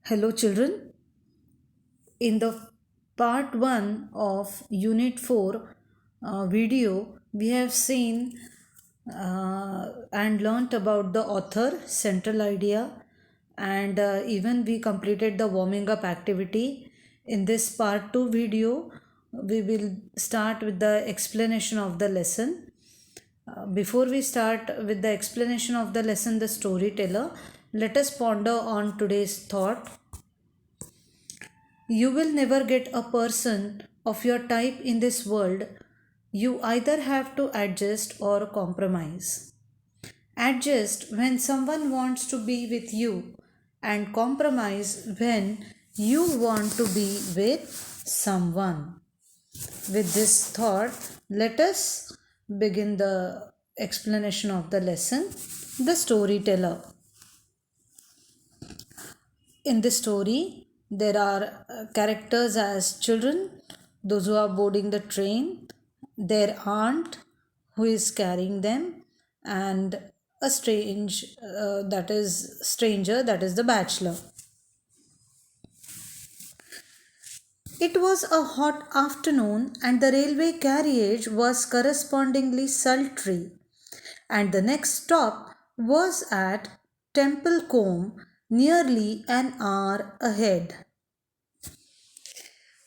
Hello, children. In the part 1 of Unit 4 video, we have seen and learnt about the author, central idea, and even we completed the warming up activity. In this part 2 video, we will start with the explanation of the lesson. Before we start with the explanation of the lesson, the storyteller, let us ponder on today's thought. You will never get a person of your type in this world. You either have to adjust or compromise. Adjust when someone wants to be with you, and compromise when you want to be with someone. With this thought, let us begin the explanation of the lesson. The storyteller. In this story, there are characters as children, those who are boarding the train, their aunt who is carrying them, and a stranger, that is the bachelor. It was a hot afternoon, and the railway carriage was correspondingly sultry, and the next stop was at Templecombe, nearly an hour ahead.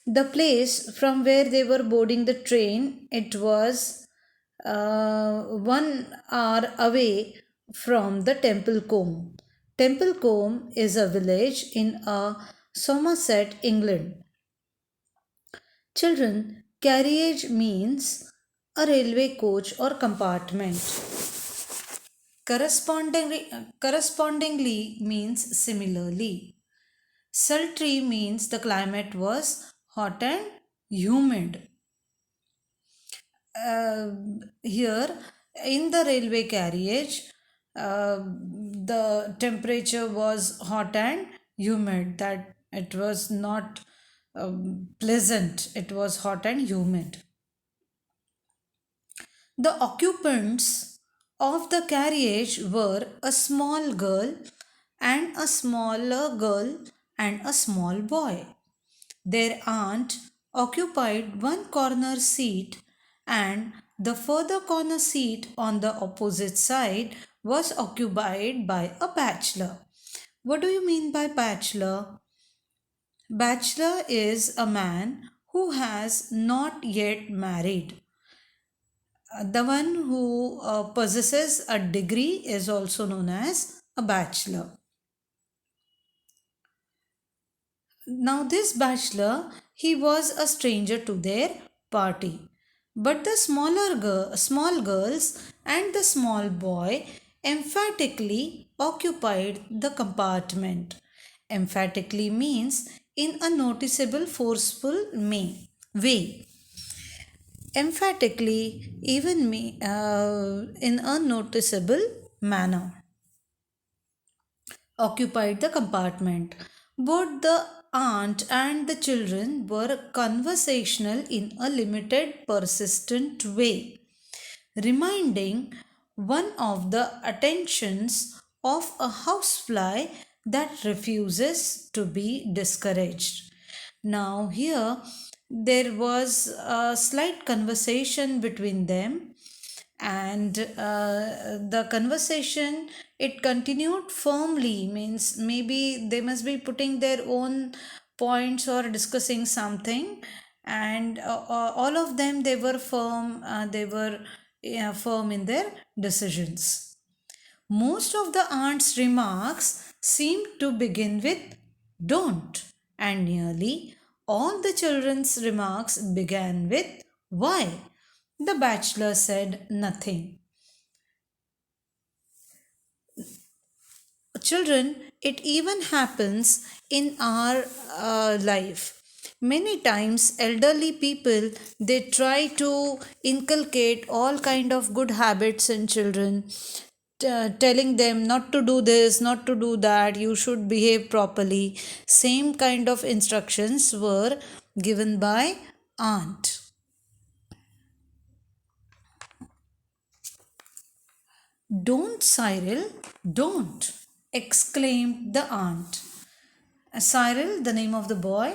The place from where they were boarding the train, it was 1 hour away from the Templecombe. Templecombe is a village in Somerset, England. Children, carriage means a railway coach or compartment. Correspondingly means similarly. Sultry means the climate was hot and humid. Here in the railway carriage, the temperature was hot and humid, that it was not pleasant, it was hot and humid. The occupants of the carriage were a small girl and a smaller girl and a small boy. Their aunt occupied one corner seat, and the further corner seat on the opposite side was occupied by a bachelor. What do you mean by bachelor? Bachelor is a man who has not yet married. The one who possesses a degree is also known as a bachelor. Now, this bachelor, he was a stranger to their party. But the small girls and the small boy emphatically occupied the compartment. Emphatically means in a noticeable, forceful way. Emphatically, even in a noticeable manner, occupied the compartment. Both the aunt and the children were conversational in a limited, persistent way, reminding one of the attentions of a housefly that refuses to be discouraged. Now, here there was a slight conversation between them, and the conversation, it continued firmly, means maybe they must be putting their own points or discussing something, and all of them, they were firm, firm in their decisions. Most of the aunt's remarks seemed to begin with don't, and nearly all the children's remarks began with why. The bachelor said nothing. Children, it even happens in our life. Many times elderly people, they try to inculcate all kind of good habits in children, telling them not to do this, not to do that, you should behave properly. Same kind of instructions were given by aunt. Don't, Cyril, don't, exclaimed the aunt. Cyril, the name of the boy,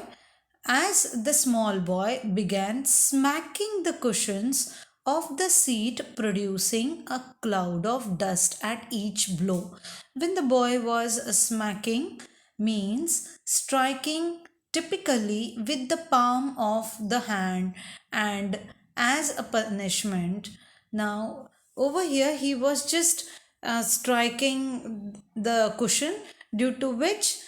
as the small boy began smacking the cushions of the seat, producing a cloud of dust at each blow. When the boy was smacking, means striking typically with the palm of the hand and as a punishment. Now, over here, he was just striking the cushion, due to which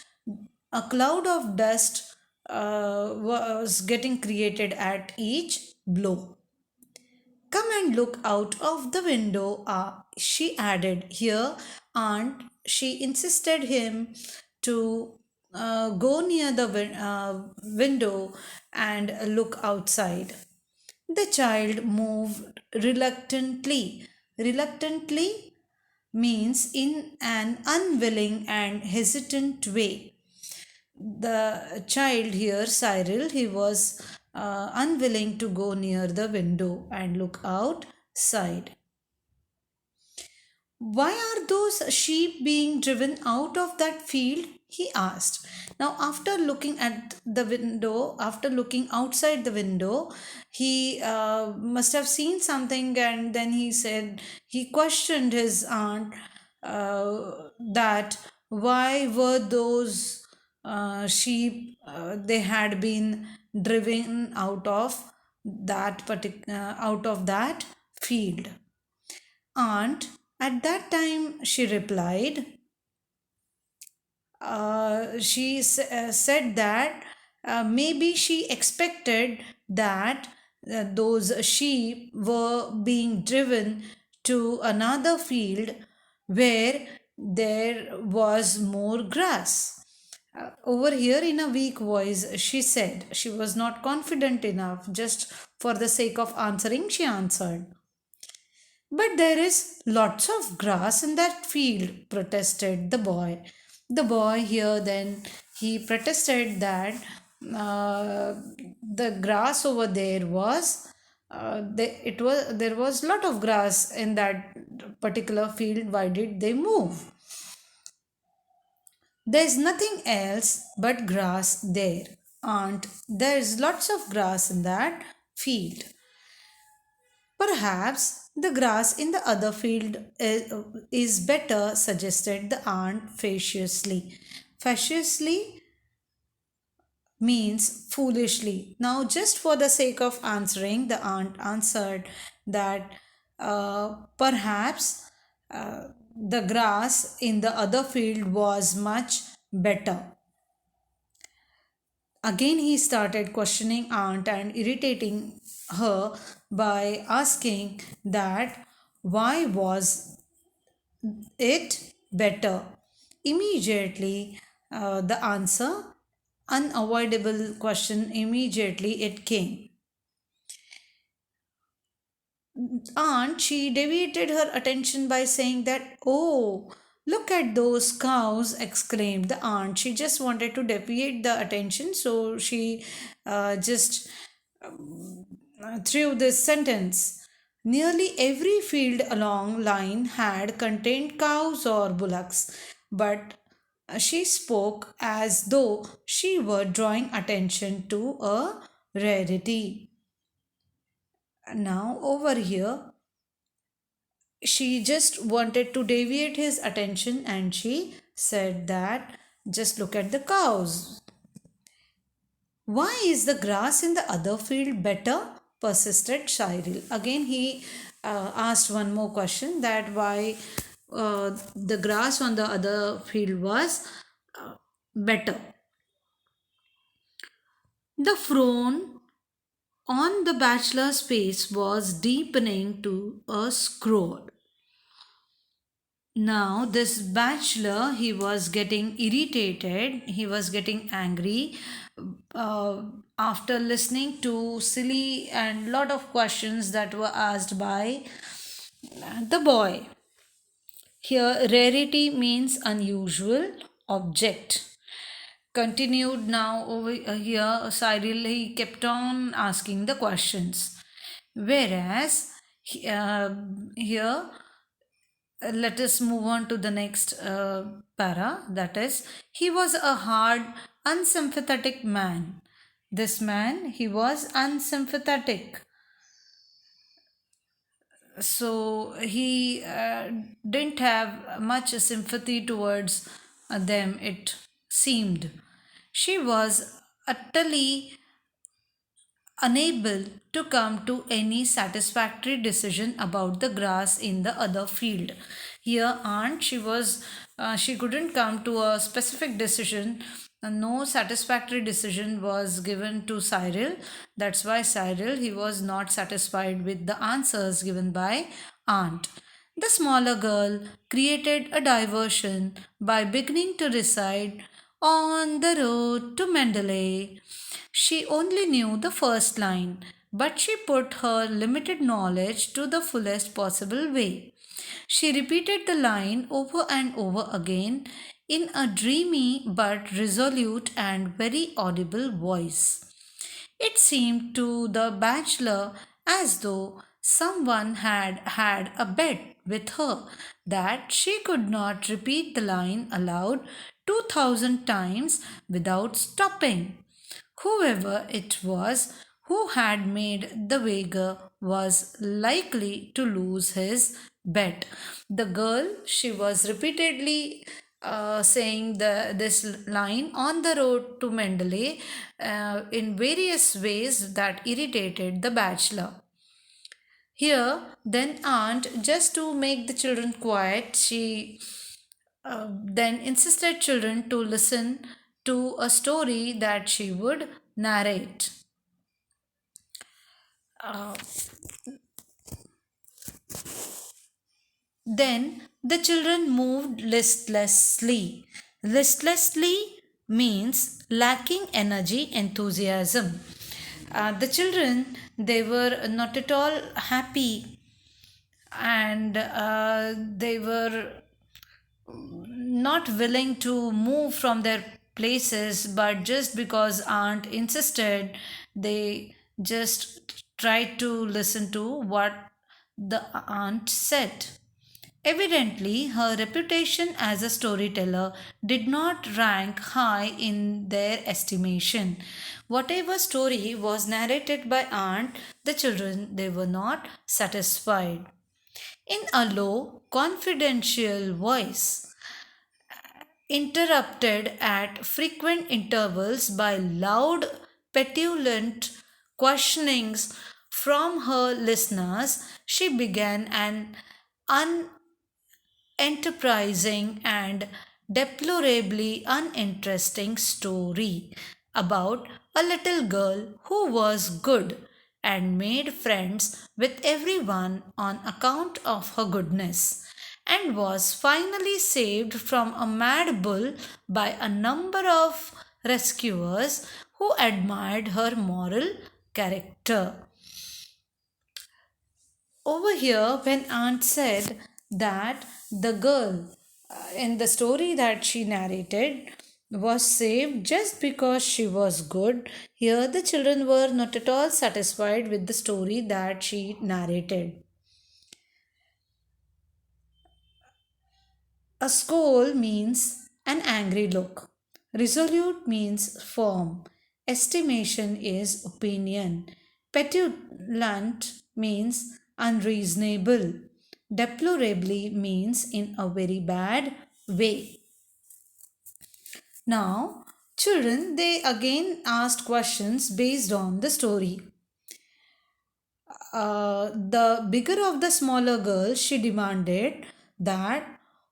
a cloud of dust was getting created at each blow. Come and look out of the window, she added. Here, Aunt, she insisted him to go near the window and look outside. The child moved reluctantly. Reluctantly means in an unwilling and hesitant way. The child here, Cyril, he was unwilling to go near the window and look outside. Why are those sheep being driven out of that field? He asked. Now, after looking at the window, after looking outside the window, he must have seen something, and then he said, he questioned his aunt that why were those sheep they had been driven out of that field. Aunt, at that time, she replied, said that maybe she expected that those sheep were being driven to another field where there was more grass. Over here, in a weak voice, she said she was not confident enough. Just for the sake of answering, she answered. But there is lots of grass in that field, protested the boy. The boy here then he protested that the grass over there was there was lot of grass in that particular field. Why did they move? There's nothing else but grass there. Aunt, there's lots of grass in that field. Perhaps the grass in the other field is better, suggested the aunt facetiously. Facetiously means foolishly. Now, just for the sake of answering, the aunt answered that perhaps the grass in the other field was much better. Again, he started questioning aunt and irritating her by asking that why was it better? Immediately, the answer, unavoidable question, immediately it came. Aunt, she deviated her attention by saying that, oh, look at those cows, exclaimed the aunt. She just wanted to deviate the attention, so she just through this sentence. Nearly every field along line had contained cows or bullocks, but she spoke as though she were drawing attention to a rarity. Now, over here, she just wanted to deviate his attention and she said that just look at the cows. Why is the grass in the other field better? Persisted Cyril. Again, he asked one more question, that why the grass on the other field was better. The frown on the bachelor's face was deepening to a scroll. Now, this bachelor, he was getting irritated, he was getting angry after listening to silly and lot of questions that were asked by the boy. Here, rarity means unusual object. Continued now over here, Cyril, he kept on asking the questions. Whereas here, Let us move on to the next para, that is, he was a hard, unsympathetic man. This man, he was unsympathetic. So he didn't have much sympathy towards them, it seemed. She was utterly unable to come to any satisfactory decision about the grass in the other field. Here aunt, she couldn't come to a specific decision. No satisfactory decision was given to Cyril. That's why Cyril, he was not satisfied with the answers given by aunt. The smaller girl created a diversion by beginning to recite on the road to Mendeley. She only knew the first line, but she put her limited knowledge to the fullest possible way. She repeated the line over and over again in a dreamy but resolute and very audible voice. It seemed to the bachelor as though someone had had a bet with her that she could not repeat the line aloud 2000 times without stopping. Whoever it was who had made the wager was likely to lose his bet. The girl, she was repeatedly saying this line on the road to Mendeley in various ways that irritated the bachelor. Here, then aunt, just to make the children quiet, she then insisted children to listen to a story that she would narrate. Uh, then the children moved listlessly. Listlessly means lacking energy, enthusiasm. The children, they were not at all happy, and they were not willing to move from their places, but just because aunt insisted, they just tried to listen to what the aunt said. Evidently, her reputation as a storyteller did not rank high in their estimation. Whatever story was narrated by aunt, the children, they were not satisfied. In a low, confidential voice, interrupted at frequent intervals by loud, petulant questionings from her listeners, she began an enterprising and deplorably uninteresting story about a little girl who was good and made friends with everyone on account of her goodness, and was finally saved from a mad bull by a number of rescuers who admired her moral character. Over here, when aunt said that the girl in the story that she narrated was saved just because she was good, here the children were not at all satisfied with the story that she narrated. A scowl means an angry look. Resolute means firm. Estimation is opinion. Petulant means unreasonable. Deplorably means in a very bad way. Now, children, they again asked questions based on the story. The bigger of the smaller girl, she demanded that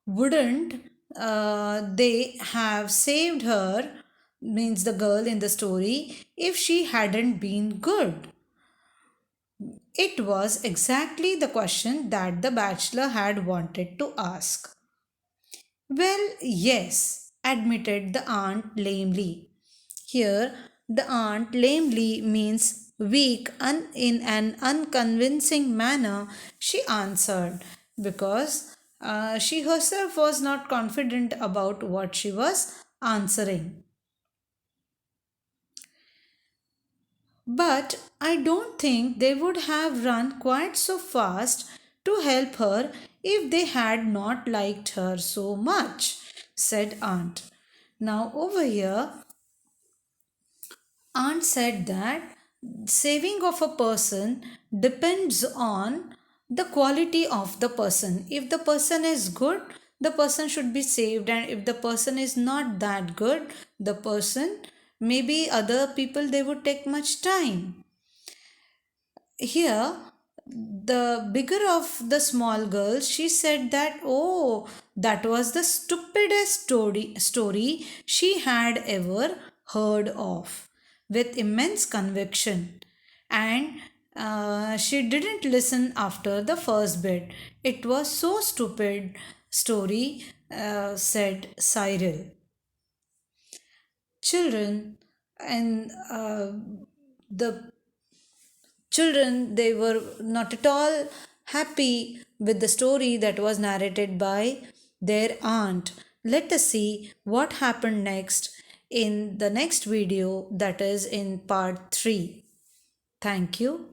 wouldn't they have saved her, means the girl in the story, if she hadn't been good. It was exactly the question that the bachelor had wanted to ask. Well, yes, admitted the aunt lamely. Here, the aunt lamely means weak, in an unconvincing manner, she answered, because she herself was not confident about what she was answering. But I don't think they would have run quite so fast to help her if they had not liked her so much, said Aunt. Now, over here, Aunt said that saving of a person depends on the quality of the person. If the person is good, the person should be saved, and if the person is not that good, the person, maybe other people, they would take much time. Here, the bigger of the small girls, she said that, oh, that was the stupidest story she had ever heard of, with immense conviction. And she didn't listen after the first bit. It was so stupid story, said Cyril. Children, and the children, they were not at all happy with the story that was narrated by their aunt. Let us see what happened next in the next video, that is in part 3. Thank you.